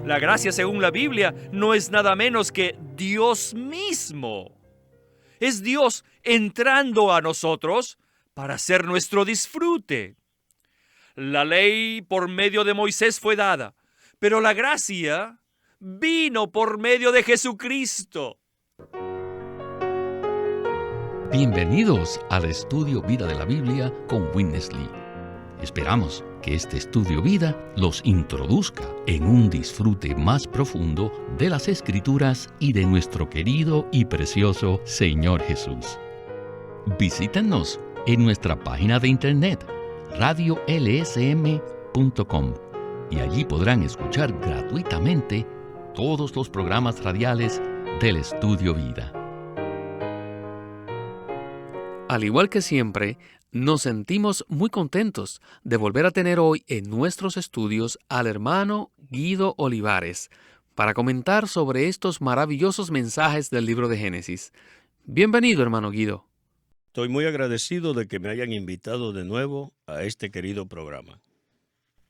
La gracia, según la Biblia, no es nada menos que Dios mismo. Es Dios entrando a nosotros para hacer nuestro disfrute. La ley por medio de Moisés fue dada, pero la gracia vino por medio de Jesucristo. Bienvenidos al Estudio Vida de la Biblia con Witness Lee. Esperamos que este Estudio Vida los introduzca en un disfrute más profundo de las Escrituras y de nuestro querido y precioso Señor Jesús. Visítenos en nuestra página de internet radiolsm.com y allí podrán escuchar gratuitamente todos los programas radiales del Estudio Vida. Al igual que siempre, nos sentimos muy contentos de volver a tener hoy en nuestros estudios al hermano Guido Olivares para comentar sobre estos maravillosos mensajes del libro de Génesis. Bienvenido, hermano Guido. Estoy muy agradecido de que me hayan invitado de nuevo a este querido programa.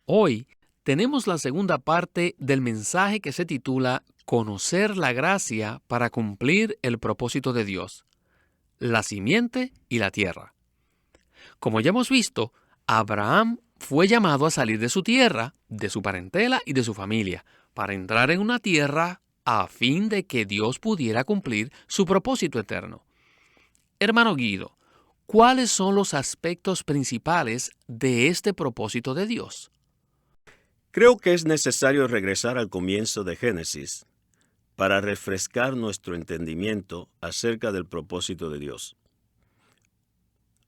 Hoy tenemos la segunda parte del mensaje que se titula Conocer la gracia para cumplir el propósito de Dios, la simiente y la tierra. Como ya hemos visto, Abraham fue llamado a salir de su tierra, de su parentela y de su familia, para entrar en una tierra a fin de que Dios pudiera cumplir su propósito eterno. Hermano Guido, ¿cuáles son los aspectos principales de este propósito de Dios? Creo que es necesario regresar al comienzo de Génesis para refrescar nuestro entendimiento acerca del propósito de Dios.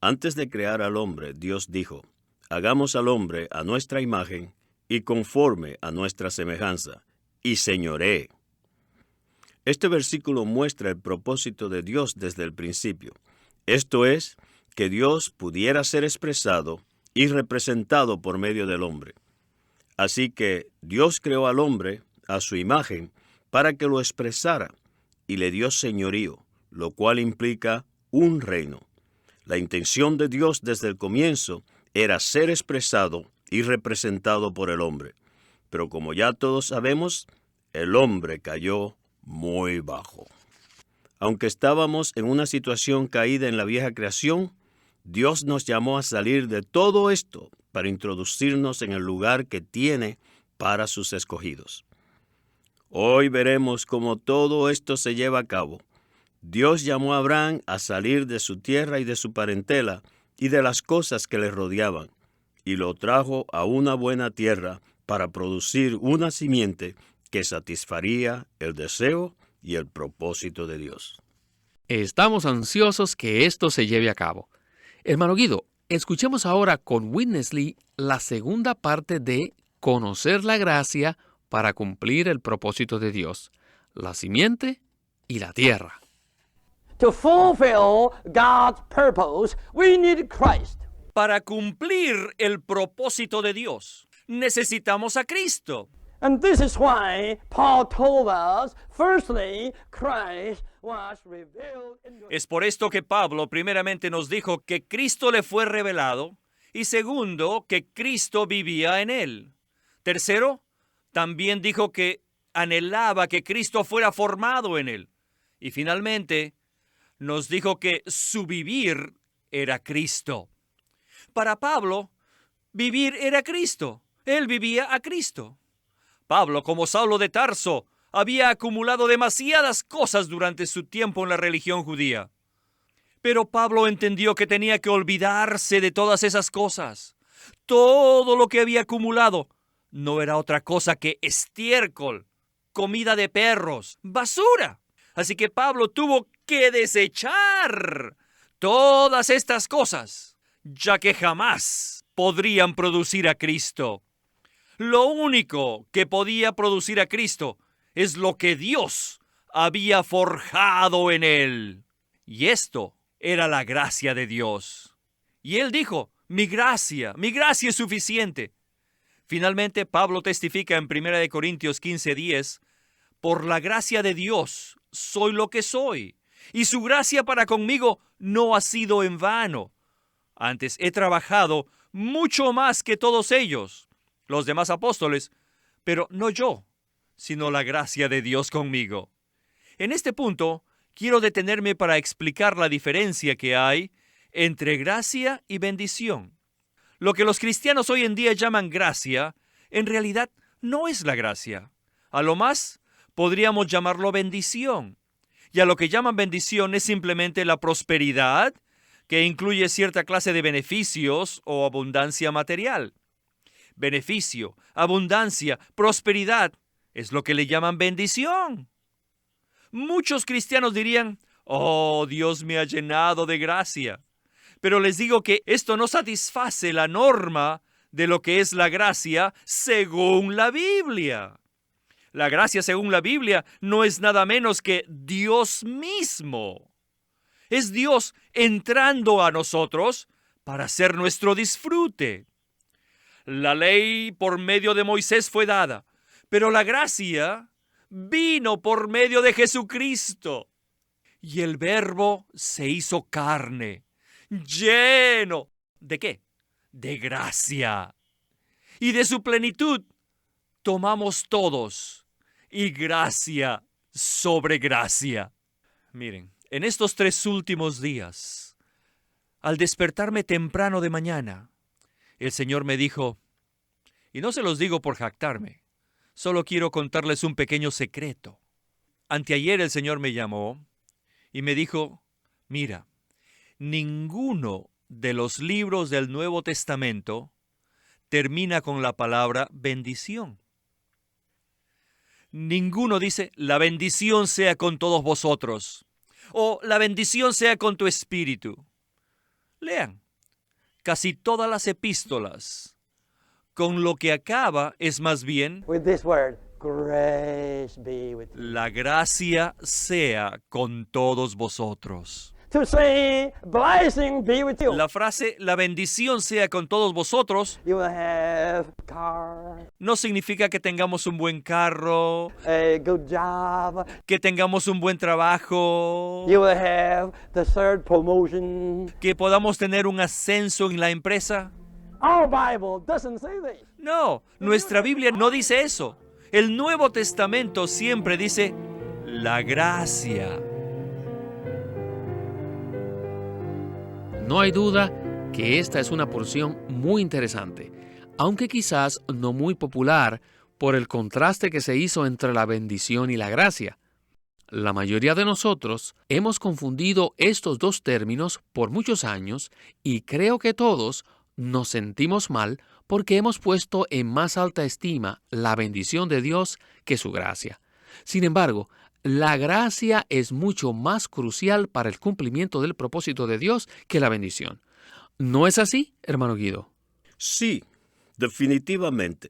Antes de crear al hombre, Dios dijo, hagamos al hombre a nuestra imagen y conforme a nuestra semejanza, y señoree. Este versículo muestra el propósito de Dios desde el principio. Esto es, que Dios pudiera ser expresado y representado por medio del hombre. Así que Dios creó al hombre a su imagen para que lo expresara y le dio señorío, lo cual implica un reino. La intención de Dios desde el comienzo era ser expresado y representado por el hombre. Pero como ya todos sabemos, el hombre cayó muy bajo. Aunque estábamos en una situación caída en la vieja creación, Dios nos llamó a salir de todo esto para introducirnos en el lugar que tiene para sus escogidos. Hoy veremos cómo todo esto se lleva a cabo. Dios llamó a Abraham a salir de su tierra y de su parentela y de las cosas que le rodeaban, y lo trajo a una buena tierra para producir una simiente que satisfaría el deseo y el propósito de Dios. Estamos ansiosos que esto se lleve a cabo. Hermano Guido, escuchemos ahora con Witness Lee la segunda parte de Conocer la gracia para cumplir el propósito de Dios, la simiente y la tierra. To fulfill God's purpose, we need Christ. Para cumplir el propósito de Dios, necesitamos a Cristo. And this is why Paul told us, firstly, Christ was revealed in the... Es por esto que Pablo primeramente nos dijo que Cristo le fue revelado y segundo, que Cristo vivía en él. Tercero, también dijo que anhelaba que Cristo fuera formado en él. Y finalmente, nos dijo que su vivir era Cristo. Para Pablo, vivir era Cristo. Él vivía a Cristo. Pablo, como Saulo de Tarso, había acumulado demasiadas cosas durante su tiempo en la religión judía. Pero Pablo entendió que tenía que olvidarse de todas esas cosas. Todo lo que había acumulado no era otra cosa que estiércol, comida de perros, basura. Así que Pablo tuvo que desechar todas estas cosas, ya que jamás podrían producir a Cristo. Lo único que podía producir a Cristo es lo que Dios había forjado en él. Y esto era la gracia de Dios. Y él dijo, mi gracia es suficiente. Finalmente, Pablo testifica en 1 Corintios 15:10, por la gracia de Dios soy lo que soy, y su gracia para conmigo no ha sido en vano. Antes he trabajado mucho más que todos ellos, los demás apóstoles, pero no yo, sino la gracia de Dios conmigo. En este punto, quiero detenerme para explicar la diferencia que hay entre gracia y bendición. Lo que los cristianos hoy en día llaman gracia, en realidad no es la gracia. A lo más, podríamos llamarlo bendición. Y a lo que llaman bendición es simplemente la prosperidad, que incluye cierta clase de beneficios o abundancia material. Beneficio, abundancia, prosperidad, es lo que le llaman bendición. Muchos cristianos dirían, oh, Dios me ha llenado de gracia. Pero les digo que esto no satisface la norma de lo que es la gracia según la Biblia. La gracia según la Biblia no es nada menos que Dios mismo. Es Dios entrando a nosotros para hacer nuestro disfrute. La ley por medio de Moisés fue dada, pero la gracia vino por medio de Jesucristo. Y el Verbo se hizo carne, lleno ¿de qué? De gracia. Y de su plenitud tomamos todos, y gracia sobre gracia. Miren, en estos 3 últimos días, al despertarme temprano de mañana, el Señor me dijo, y no se los digo por jactarme, solo quiero contarles un pequeño secreto. Anteayer el Señor me llamó y me dijo, mira, ninguno de los libros del Nuevo Testamento termina con la palabra bendición. Ninguno dice, la bendición sea con todos vosotros, o la bendición sea con tu espíritu. Lean, casi todas las epístolas, con lo que acaba es más bien, With this word, grace be with you. la gracia sea con todos vosotros. To say, blessing be with you. La frase, la bendición sea con todos vosotros, You will have car, no significa que tengamos un buen carro, a good job. que tengamos un buen trabajo, You will have the third promotion. que podamos tener un ascenso en la empresa. Our Bible doesn't say this. No, nuestra Biblia no dice eso. El Nuevo Testamento siempre dice la gracia. No hay duda que esta es una porción muy interesante, aunque quizás no muy popular por el contraste que se hizo entre la bendición y la gracia. La mayoría de nosotros hemos confundido estos dos términos por muchos años y creo que todos nos sentimos mal porque hemos puesto en más alta estima la bendición de Dios que su gracia. Sin embargo, la gracia es mucho más crucial para el cumplimiento del propósito de Dios que la bendición. ¿No es así, hermano Guido? Sí, definitivamente.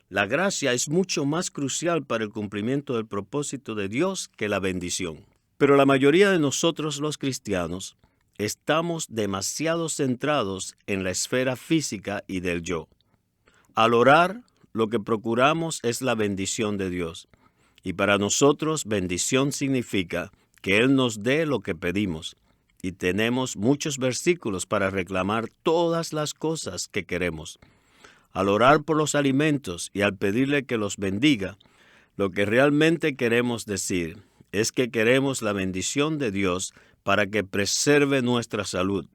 La gracia es mucho más crucial para el cumplimiento del propósito de Dios que la bendición. Pero la mayoría de nosotros los cristianos estamos demasiado centrados en la esfera física y del yo. Al orar, lo que procuramos es la bendición de Dios. Y para nosotros, bendición significa que Él nos dé lo que pedimos. Y tenemos muchos versículos para reclamar todas las cosas que queremos. Al orar por los alimentos y al pedirle que los bendiga, lo que realmente queremos decir es que queremos la bendición de Dios para que preserve nuestra salud.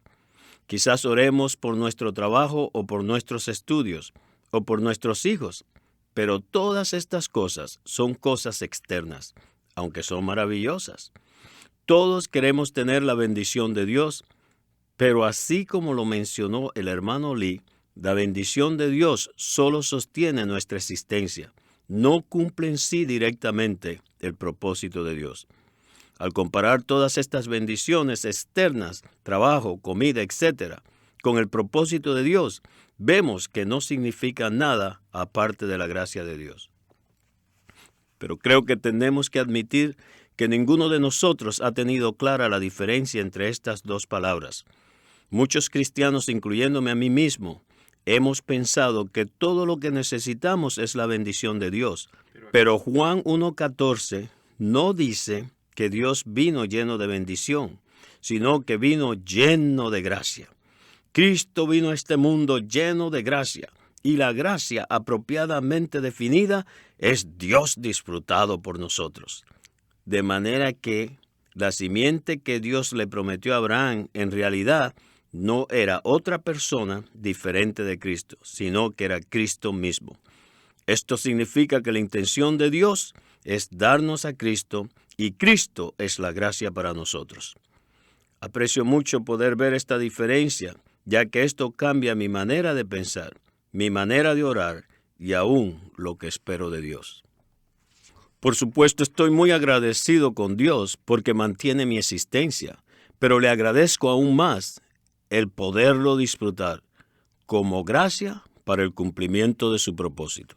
Quizás oremos por nuestro trabajo o por nuestros estudios o por nuestros hijos. Pero todas estas cosas son cosas externas, aunque son maravillosas. Todos queremos tener la bendición de Dios, pero así como lo mencionó el hermano Lee, la bendición de Dios solo sostiene nuestra existencia, no cumple en sí directamente el propósito de Dios. Al comparar todas estas bendiciones externas, trabajo, comida, etc., con el propósito de Dios, vemos que no significa nada aparte de la gracia de Dios. Pero creo que tenemos que admitir que ninguno de nosotros ha tenido clara la diferencia entre estas dos palabras. Muchos cristianos, incluyéndome a mí mismo, hemos pensado que todo lo que necesitamos es la bendición de Dios. Pero Juan 1:14 no dice que Dios vino lleno de bendición, sino que vino lleno de gracia. Cristo vino a este mundo lleno de gracia, y la gracia apropiadamente definida es Dios disfrutado por nosotros. De manera que la simiente que Dios le prometió a Abraham en realidad no era otra persona diferente de Cristo, sino que era Cristo mismo. Esto significa que la intención de Dios es darnos a Cristo y Cristo es la gracia para nosotros. Aprecio mucho poder ver esta diferencia, ya que esto cambia mi manera de pensar, mi manera de orar y aún lo que espero de Dios. Por supuesto, estoy muy agradecido con Dios porque mantiene mi existencia, pero le agradezco aún más el poderlo disfrutar como gracia para el cumplimiento de su propósito.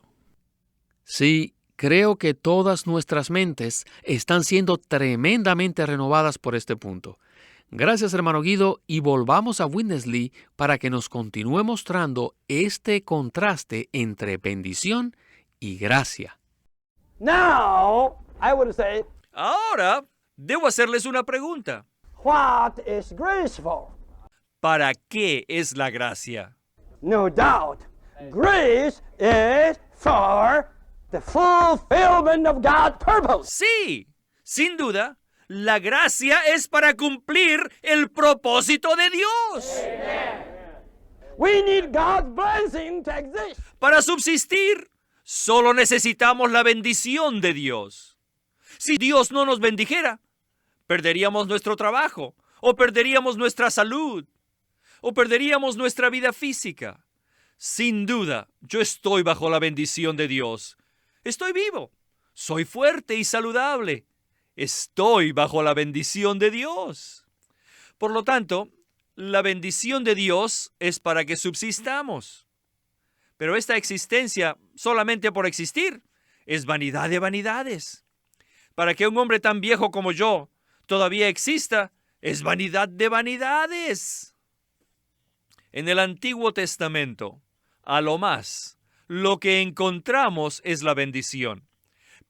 Sí, creo que todas nuestras mentes están siendo tremendamente renovadas por este punto. Gracias, hermano Guido, y volvamos a Witness Lee para que nos continúe mostrando este contraste entre bendición y gracia. Now, I would say, Ahora, debo hacerles una pregunta. what is grace for? ¿Para qué es la gracia? No doubt, grace is for the fulfillment of God's purpose. Sí, sin duda, la gracia es para cumplir el propósito de Dios. We need God's blessing to exist. Para subsistir, solo necesitamos la bendición de Dios. Si Dios no nos bendijera, perderíamos nuestro trabajo, o perderíamos nuestra salud, o perderíamos nuestra vida física. Sin duda, yo estoy bajo la bendición de Dios. Estoy vivo, soy fuerte y saludable. Estoy bajo la bendición de Dios. Por lo tanto, la bendición de Dios es para que subsistamos. Pero esta existencia, solamente por existir, es vanidad de vanidades. Para que un hombre tan viejo como yo todavía exista, es vanidad de vanidades. En el Antiguo Testamento, a lo más, lo que encontramos es la bendición.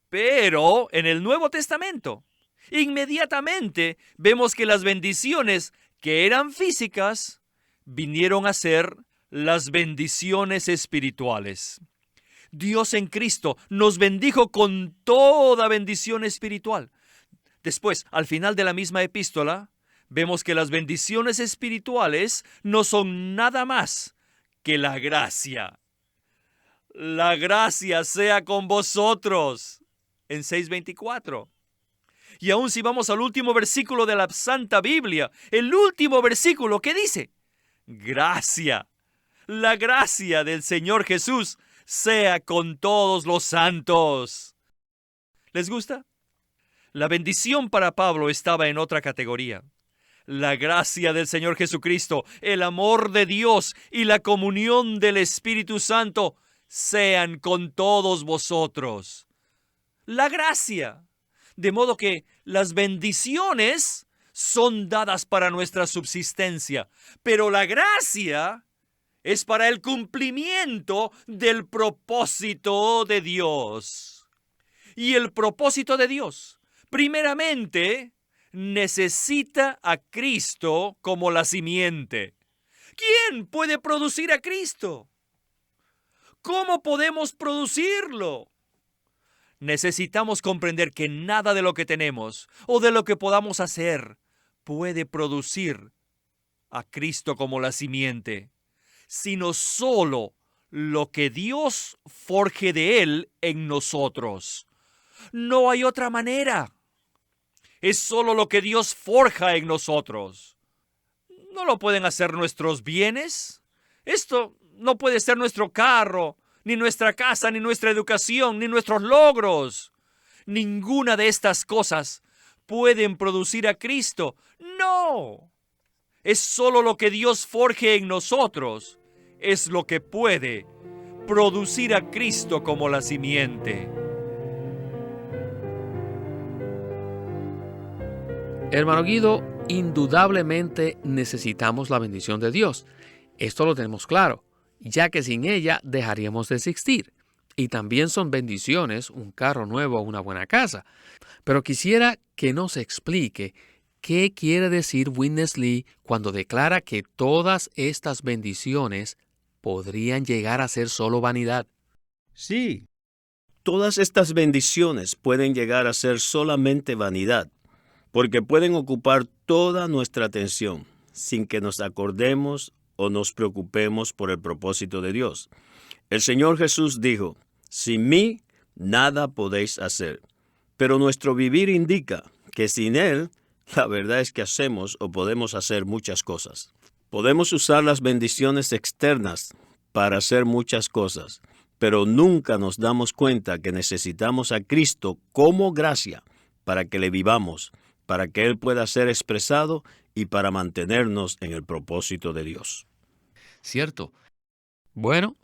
Pero en el Nuevo Testamento, inmediatamente vemos que las bendiciones que eran físicas vinieron a ser las bendiciones espirituales. Dios en Cristo nos bendijo con toda bendición espiritual. Después, al final de la misma epístola, vemos que las bendiciones espirituales no son nada más que la gracia. La gracia sea con vosotros. En 6:24. Y aún si vamos al último versículo de la Santa Biblia, el último versículo, ¿qué dice? Gracia. La gracia del Señor Jesús sea con todos los santos. ¿Les gusta? La bendición para Pablo estaba en otra categoría. La gracia del Señor Jesucristo, el amor de Dios y la comunión del Espíritu Santo sean con todos vosotros. La gracia. De modo que las bendiciones son dadas para nuestra subsistencia, pero la gracia es para el cumplimiento del propósito de Dios. Y el propósito de Dios, primeramente, necesita a Cristo como la simiente. ¿Quién puede producir a Cristo? ¿Cómo podemos producirlo? Necesitamos comprender que nada de lo que tenemos o de lo que podamos hacer puede producir a Cristo como la simiente, sino solo lo que Dios forje de Él en nosotros. No hay otra manera. Es solo lo que Dios forja en nosotros. No lo pueden hacer nuestros bienes. Esto no puede ser nuestro carro, ni nuestra casa, ni nuestra educación, ni nuestros logros. Ninguna de estas cosas pueden producir a Cristo. No. Es solo lo que Dios forje en nosotros. Es lo que puede producir a Cristo como la simiente. Hermano Guido, indudablemente necesitamos la bendición de Dios. Esto lo tenemos claro, ya que sin ella dejaríamos de existir. Y también son bendiciones un carro nuevo o una buena casa. Pero quisiera que nos explique qué quiere decir Witness Lee cuando declara que todas estas bendiciones podrían llegar a ser solo vanidad. Sí, todas estas bendiciones pueden llegar a ser solamente vanidad, porque pueden ocupar toda nuestra atención sin que nos acordemos o nos preocupemos por el propósito de Dios. El Señor Jesús dijo, sin mí nada podéis hacer, pero nuestro vivir indica que sin Él, la verdad es que hacemos o podemos hacer muchas cosas. Podemos usar las bendiciones externas para hacer muchas cosas, pero nunca nos damos cuenta que necesitamos a Cristo como gracia para que le vivamos, para que Él pueda ser expresado y para mantenernos en el propósito de Dios. ¿Cierto? Bueno,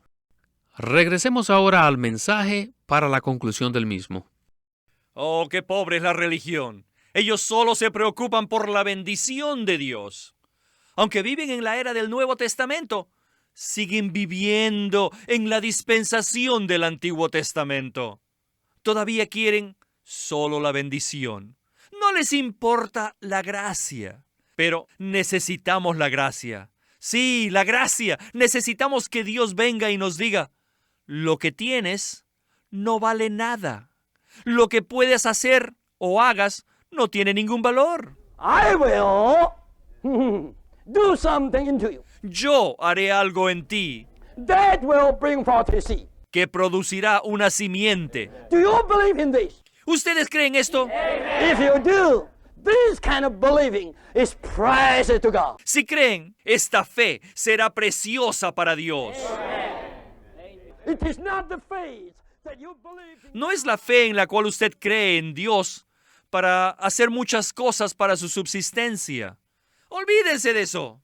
regresemos ahora al mensaje para la conclusión del mismo. Oh, qué pobre es la religión. Ellos solo se preocupan por la bendición de Dios. Aunque viven en la era del Nuevo Testamento, siguen viviendo en la dispensación del Antiguo Testamento. Todavía quieren solo la bendición. No les importa la gracia, pero necesitamos la gracia. Sí, la gracia. Necesitamos que Dios venga y nos diga, lo que tienes no vale nada. Lo que puedes hacer o hagas no tiene ningún valor. I will do something into you Yo haré algo en ti that will bring forth his seed. que producirá una simiente. Do you believe in this? ¿Ustedes creen esto? If you do, this kind of believing is precious to God. Si creen, esta fe será preciosa para Dios. It is not the faith that you believe in. No es la fe en la cual usted cree en Dios para hacer muchas cosas para su subsistencia. Olvídense de eso.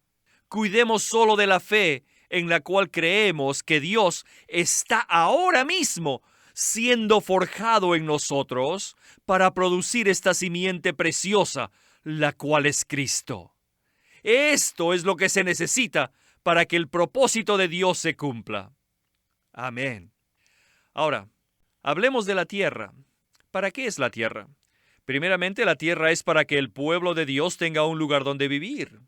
Cuidemos solo de la fe en la cual creemos que Dios está ahora mismo siendo forjado en nosotros para producir esta simiente preciosa, la cual es Cristo. Esto es lo que se necesita para que el propósito de Dios se cumpla. Amén. Ahora, hablemos de la tierra. ¿Para qué es la tierra? Primeramente, la tierra es para que el pueblo de Dios tenga un lugar donde vivir.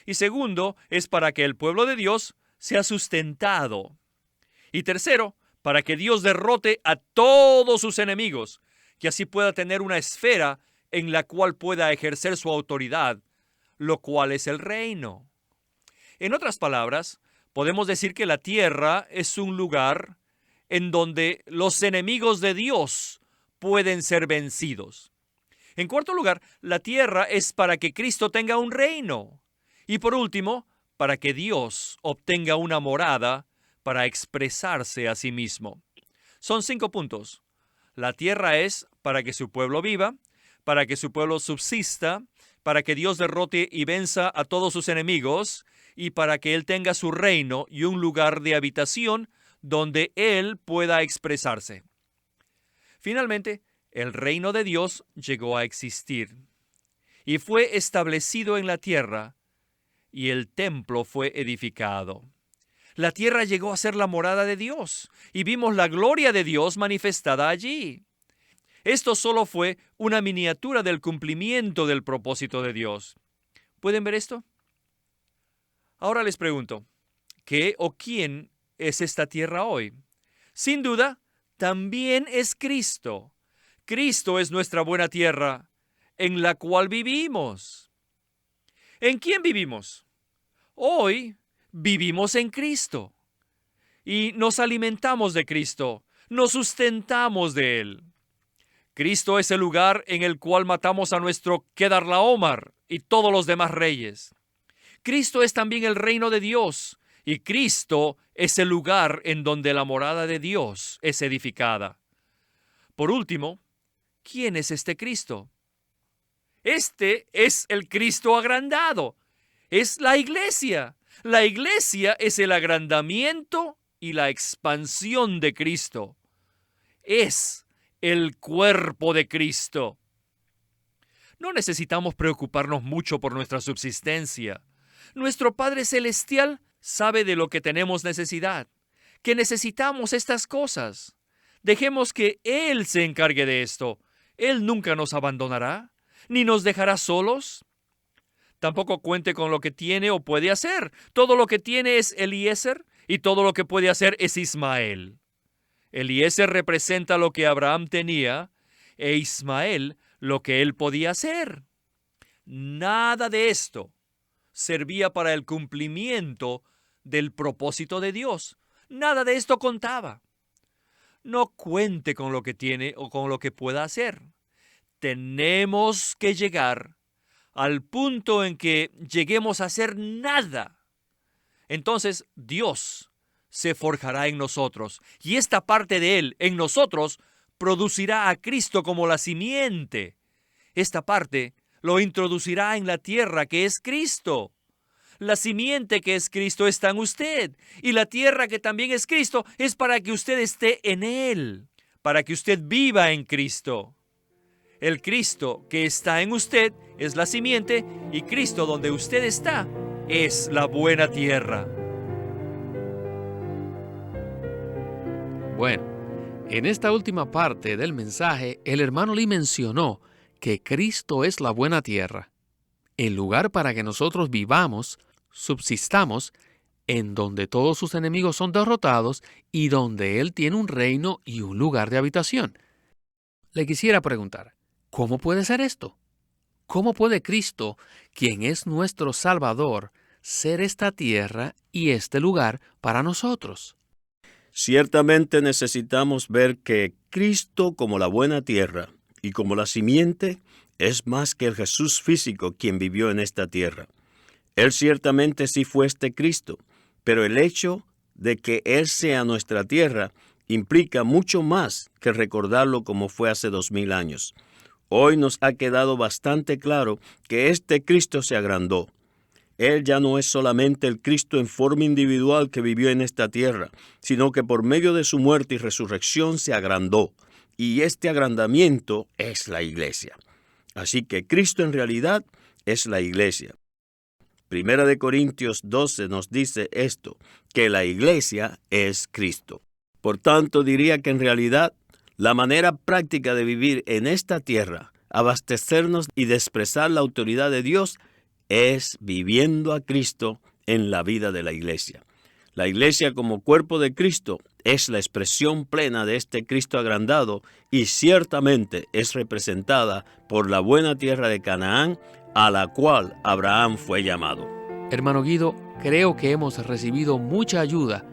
Y segundo, es para que el pueblo de Dios sea sustentado. Y tercero, para que Dios derrote a todos sus enemigos, que así pueda tener una esfera en la cual pueda ejercer su autoridad, lo cual es el reino. En otras palabras, podemos decir que la tierra es un lugar en donde los enemigos de Dios pueden ser vencidos. En cuarto lugar, la tierra es para que Cristo tenga un reino. Y por último, para que Dios obtenga una morada para expresarse a sí mismo. Son 5 puntos. La tierra es para que su pueblo viva, para que su pueblo subsista, para que Dios derrote y venza a todos sus enemigos, y para que Él tenga su reino y un lugar de habitación donde Él pueda expresarse. Finalmente, el reino de Dios llegó a existir y fue establecido en la tierra, y el templo fue edificado. La tierra llegó a ser la morada de Dios, y vimos la gloria de Dios manifestada allí. Esto solo fue una miniatura del cumplimiento del propósito de Dios. ¿Pueden ver esto? Ahora les pregunto, ¿qué o quién es esta tierra hoy? Sin duda, también es Cristo. Cristo es nuestra buena tierra, en la cual vivimos. ¿En quién vivimos? Hoy vivimos en Cristo y nos alimentamos de Cristo, nos sustentamos de Él. Cristo es el lugar en el cual matamos a nuestro Kedorlaomer y todos los demás reyes. Cristo es también el reino de Dios, y Cristo es el lugar en donde la morada de Dios es edificada. Por último, ¿quién es este Cristo? Este es el Cristo agrandado. Es la iglesia. La iglesia es el agrandamiento y la expansión de Cristo. Es el cuerpo de Cristo. No necesitamos preocuparnos mucho por nuestra subsistencia. Nuestro Padre Celestial sabe de lo que tenemos necesidad, que necesitamos estas cosas. Dejemos que Él se encargue de esto. Él nunca nos abandonará, ni nos dejará solos. Tampoco cuente con lo que tiene o puede hacer. Todo lo que tiene es Eliezer, y todo lo que puede hacer es Ismael. Eliezer representa lo que Abraham tenía e Ismael lo que él podía hacer. Nada de esto servía para el cumplimiento del propósito de Dios. Nada de esto contaba. No cuente con lo que tiene o con lo que pueda hacer. Tenemos que llegar al punto en que lleguemos a hacer nada. Entonces Dios se forjará en nosotros y esta parte de Él en nosotros producirá a Cristo como la simiente. Esta parte lo introducirá en la tierra que es Cristo. La simiente que es Cristo está en usted y la tierra que también es Cristo es para que usted esté en Él, para que usted viva en Cristo. El Cristo que está en usted es la simiente y Cristo donde usted está es la buena tierra. Bueno, en esta última parte del mensaje, el hermano Lee mencionó que Cristo es la buena tierra, el lugar para que nosotros vivamos, subsistamos, en donde todos sus enemigos son derrotados y donde Él tiene un reino y un lugar de habitación. Le quisiera preguntar, ¿cómo puede ser esto? ¿Cómo puede Cristo, quien es nuestro Salvador, ser esta tierra y este lugar para nosotros? Ciertamente necesitamos ver que Cristo como la buena tierra y como la simiente es más que el Jesús físico quien vivió en esta tierra. Él ciertamente sí fue este Cristo, pero el hecho de que Él sea nuestra tierra implica mucho más que recordarlo como fue hace 2000 años. Hoy nos ha quedado bastante claro que este Cristo se agrandó. Él ya no es solamente el Cristo en forma individual que vivió en esta tierra, sino que por medio de su muerte y resurrección se agrandó. Y este agrandamiento es la iglesia. Así que Cristo en realidad es la iglesia. Primera de Corintios 12 nos dice esto, que la iglesia es Cristo. Por tanto, diría que en realidad la manera práctica de vivir en esta tierra, abastecernos y de expresar la autoridad de Dios, es viviendo a Cristo en la vida de la iglesia. La iglesia como cuerpo de Cristo es la expresión plena de este Cristo agrandado y ciertamente es representada por la buena tierra de Canaán a la cual Abraham fue llamado. Hermano Guido, creo que hemos recibido mucha ayuda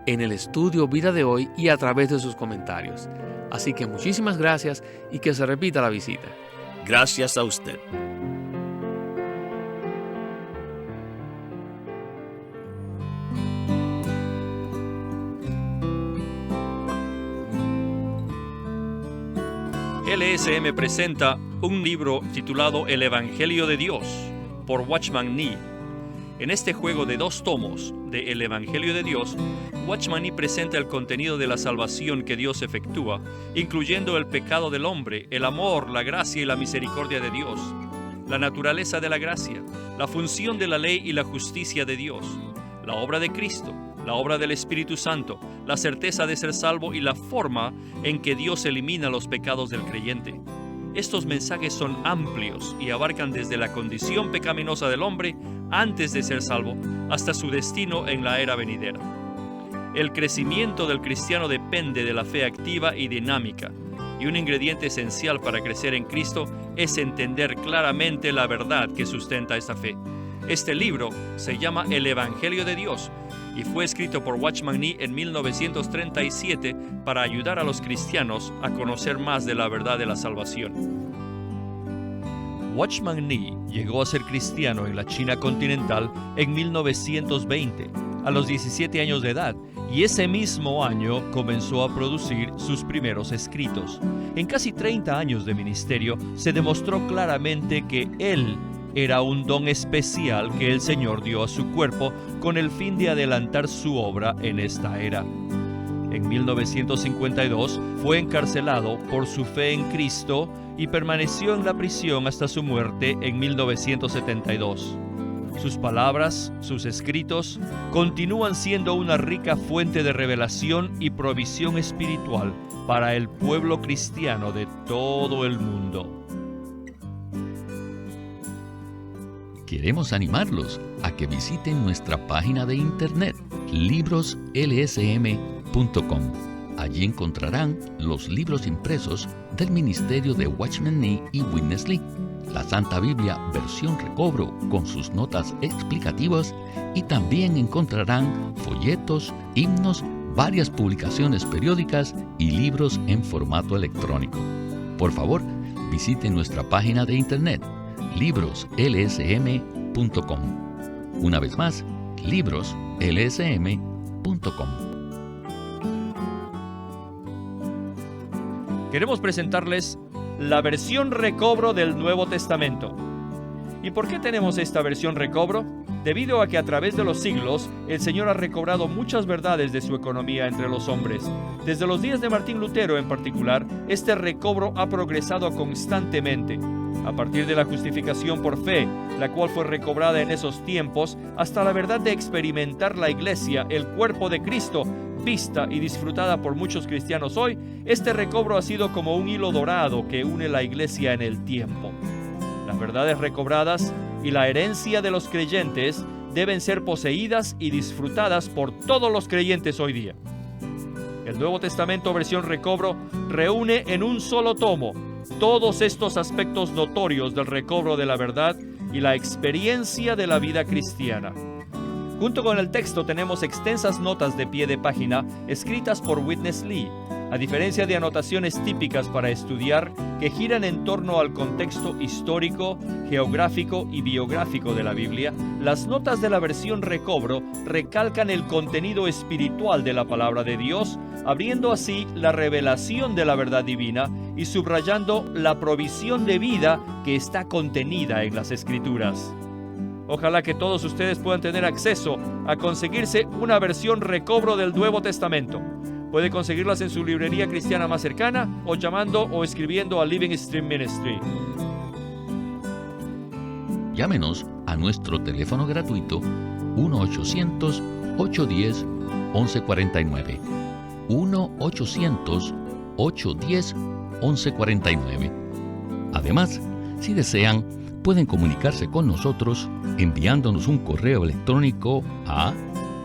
en el estudio Vida de hoy y a través de sus comentarios. Así que muchísimas gracias y que se repita la visita. Gracias a usted. LSM presenta un libro titulado El Evangelio de Dios por Watchman Nee. En este juego de 2 tomos de El Evangelio de Dios, Watchman Nee presenta el contenido de la salvación que Dios efectúa, incluyendo el pecado del hombre, el amor, la gracia y la misericordia de Dios, la naturaleza de la gracia, la función de la ley y la justicia de Dios, la obra de Cristo, la obra del Espíritu Santo, la certeza de ser salvo y la forma en que Dios elimina los pecados del creyente. Estos mensajes son amplios y abarcan desde la condición pecaminosa del hombre antes de ser salvo hasta su destino en la era venidera. El crecimiento del cristiano depende de la fe activa y dinámica, y un ingrediente esencial para crecer en Cristo es entender claramente la verdad que sustenta esta fe. Este libro se llama El Evangelio de Dios y fue escrito por Watchman Nee en 1937 para ayudar a los cristianos a conocer más de la verdad de la salvación. Watchman Nee llegó a ser cristiano en la China continental en 1920, a los 17 años de edad, y ese mismo año comenzó a producir sus primeros escritos. En casi 30 años de ministerio se demostró claramente que él era un don especial que el Señor dio a su cuerpo con el fin de adelantar su obra en esta era. En 1952 fue encarcelado por su fe en Cristo y permaneció en la prisión hasta su muerte en 1972. Sus palabras, sus escritos, continúan siendo una rica fuente de revelación y provisión espiritual para el pueblo cristiano de todo el mundo. Queremos animarlos a que visiten nuestra página de internet, libroslsm.com. Allí encontrarán los libros impresos del Ministerio de Watchman Nee y Witness Lee, la Santa Biblia versión recobro con sus notas explicativas, y también encontrarán folletos, himnos, varias publicaciones periódicas y libros en formato electrónico. Por favor, visiten nuestra página de internet, libroslsm.com. Una vez más, libroslsm.com. Queremos presentarles la versión recobro del Nuevo Testamento. ¿Y por qué tenemos esta versión recobro? Debido a que a través de los siglos, el Señor ha recobrado muchas verdades de su economía entre los hombres. Desde los días de Martín Lutero en particular, este recobro ha progresado constantemente. A partir de la justificación por fe, la cual fue recobrada en esos tiempos, hasta la verdad de experimentar la Iglesia, el cuerpo de Cristo, vista y disfrutada por muchos cristianos hoy, este recobro ha sido como un hilo dorado que une la Iglesia en el tiempo. Las verdades recobradas y la herencia de los creyentes deben ser poseídas y disfrutadas por todos los creyentes hoy día. El Nuevo Testamento versión recobro reúne en un solo tomo todos estos aspectos notorios del recobro de la verdad y la experiencia de la vida cristiana. Junto con el texto tenemos extensas notas de pie de página escritas por Witness Lee. A diferencia de anotaciones típicas para estudiar que giran en torno al contexto histórico, geográfico y biográfico de la Biblia, las notas de la versión recobro recalcan el contenido espiritual de la palabra de Dios, abriendo así la revelación de la verdad divina y subrayando la provisión de vida que está contenida en las Escrituras. Ojalá que todos ustedes puedan tener acceso a conseguirse una versión recobro del Nuevo Testamento. Puede conseguirlas en su librería cristiana más cercana o llamando o escribiendo a Living Stream Ministry. Llámenos a nuestro teléfono gratuito 1-800-810-1149. 1-800-810-1149. Además, si desean, pueden comunicarse con nosotros enviándonos un correo electrónico a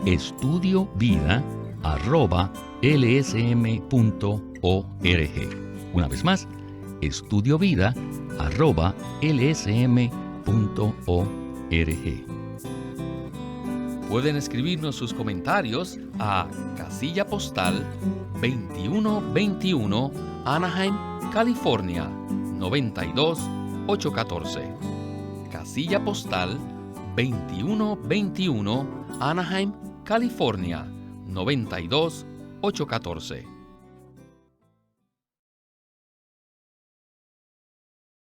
estudiovida@lsm.org. Una vez más, estudiovida@lsm.org. Pueden escribirnos sus comentarios a Casilla Postal 2121, Anaheim, California 92814. Casilla Postal 2121, Anaheim, California 92814.